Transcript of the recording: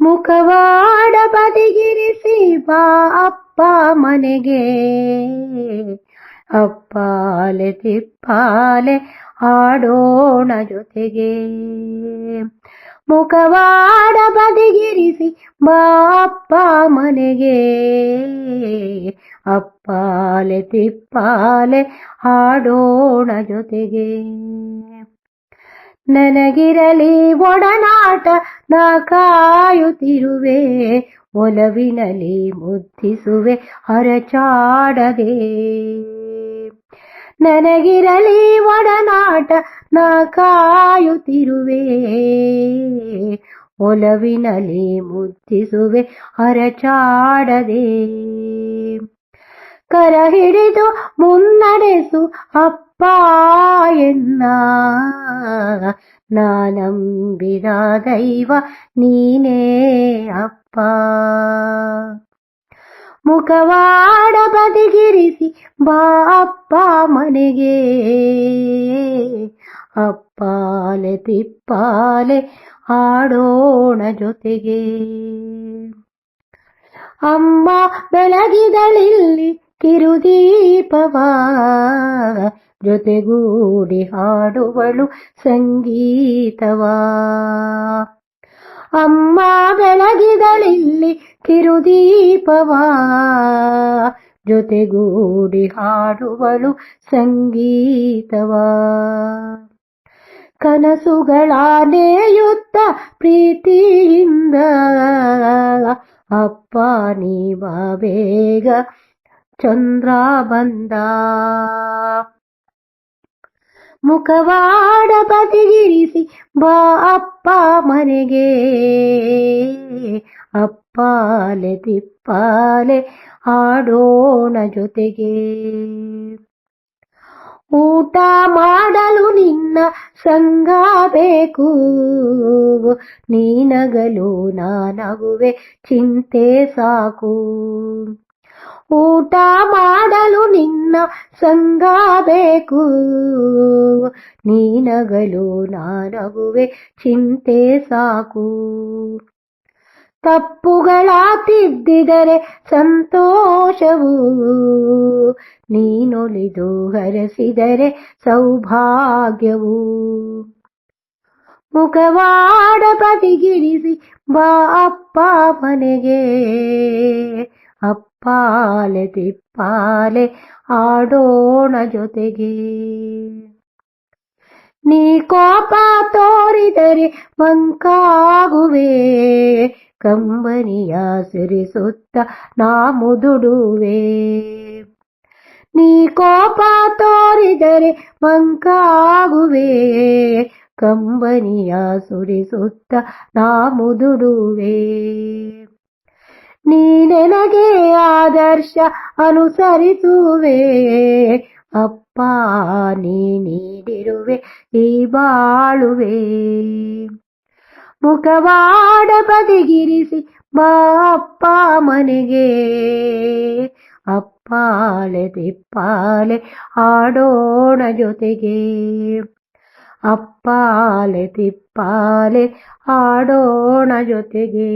ಮುಖವಾಡ ಬದಿಗಿರಿಸಿ ಬಾ ಅಪ್ಪ ಮನೆಗೆ, ಅಪ್ಪಾಲೆ ತಿಪ್ಪಾಲೆ ಆಡೋಣ ಜೊತೆಗೆ. ಮುಖವಾಡ ಬದಿಗಿರಿಸಿ ಬಾ ಅಪ್ಪ ಮನೆಗೆ, ಅಪ್ಪಾಲೆ ತಿಪ್ಪಾಲೆ ಆಡೋಣ ಜೊತೆಗೆ. ನನಗಿರಲಿ ಒಡನಾಟ ನಾ ಕಾಯುತ್ತಿರುವೆ, ಒಲವಿನಲಿ ಮುದ್ದಿಸುವೆ ಹರಚಾಡದೆ. ನನಗಿರಲಿ ಒಡನಾಟ ನಾ ಕಾಯುತ್ತಿರುವೆ, ಒಲವಿನಲಿ ಮುದ್ದಿಸುವೆ ಹರಚಾಡದೆ. ಕರ ಹಿಡಿದು ಮುನ್ನಡೆಸು ಅಪ್ಪ ಎನ್ನ, ನಾ ನಂಬಿದ ದೈವ ನೀನೇ ಅಪ್ಪ. ಮುಖವಾಡ ಬದಿಗಿರಿಸಿ ಬಾ ಅಪ್ಪ ಮನೆಗೆ, ಅಪ್ಪಾಲೆ ತಿಪ್ಪಾಲೆ ಆಡೋಣ ಜೊತೆಗೆ. ಅಮ್ಮ ಬೆಳಗಿದಳಿಲ್ಲಿ ಕಿರುದೀಪವ, ಜೊತೆಗೂಡಿ ಹಾಡುವಳು ಸಂಗೀತವ. ಅಮ್ಮ ಬೆಳಗಿದಳಿಲ್ಲಿ ಕಿರುದೀಪವ, ಜೊತೆಗೂಡಿ ಹಾಡುವಳು ಸಂಗೀತವ. ಕನಸುಗಳ ನೇಯುತ್ತ ಪ್ರೀತಿಯಿಂದ, ಅಪ್ಪ ನೀ ಬಾ ಬೇಗ ಚಂದ್ರ ಬಂದ. ಮುಖವಾಡ ಬದಿಗಿರಿಸಿ ಬಾ ಅಪ್ಪ ಮನೆಗೆ, ಅಪ್ಪಾಲೆ ತಿಪ್ಪಾಲೆ ಆಡೋಣ ಜೊತೆಗೆ. ಊಟ ಮಾಡಲು ನಿನ್ನ ಸಂಗ ಬೇಕು, ನೀನಗಲು ನಾನಗುವೆ ಚಿಂತೆ ಸಾಕು. ಊಟ ಮಾಡಲು ನಿನ್ನ ಸಂಗ ಬೇಕು, ನೀನಗಲು ನಾನಗುವೆ ಚಿಂತೆ ಸಾಕು. ತಪ್ಪುಗಳ ತಿದ್ದಿದರೆ ಸಂತೋಷವು, ನೀನೊಲಿದು ಹರಸಿದರೆ ಸೌಭಾಗ್ಯವು. ಮುಖವಾಡ ಬದಿಗಿರಿಸಿ ಬಾ ಅಪ್ಪ ಮನೆಗೆ, ಅಪ್ಪಾಲೆ ತಿಪ್ಪಾಲೆ ಆಡೋಣ ಜೊತೆಗೆ. ನೀ ಕೋಪ ತೋರಿದರೆ ಮಂಕಾಗುವೆ, ಕಂಬನಿಯ ಸಿರಿಸುತ್ತ ನಾ ಮುದುಡುವೆ. ನೀ ಕೋಪ ತೋರಿದರೆ ಮಂಕಾಗುವೆ, ಕಂಬನಿಯ ಸುರಿಸುತ್ತ ನಾ ಮುದುಡುವೆ. ನೀ ನನಗೆ ಆದರ್ಶ ಅನುಸರಿಸುವೆ, ಅಪ್ಪ ನೀ ನೀಡಿರುವೆ ಈ ಬಾಳುವೆ. ಮುಖವಾಡ ಬದಿಗಿರಿಸಿ ಬಾ ಅಪ್ಪ ಮನೆಗೆ, ಅಪ್ಪಾಲೆ ತಿಪ್ಪಾಲೆ ಆಡೋಣ ಜೊತೆಗೆ. ಅಪ್ಪಾಲೆ ತಿಪ್ಪಾಲೆ ಆಡೋಣ ಜೊತೆಗೆ.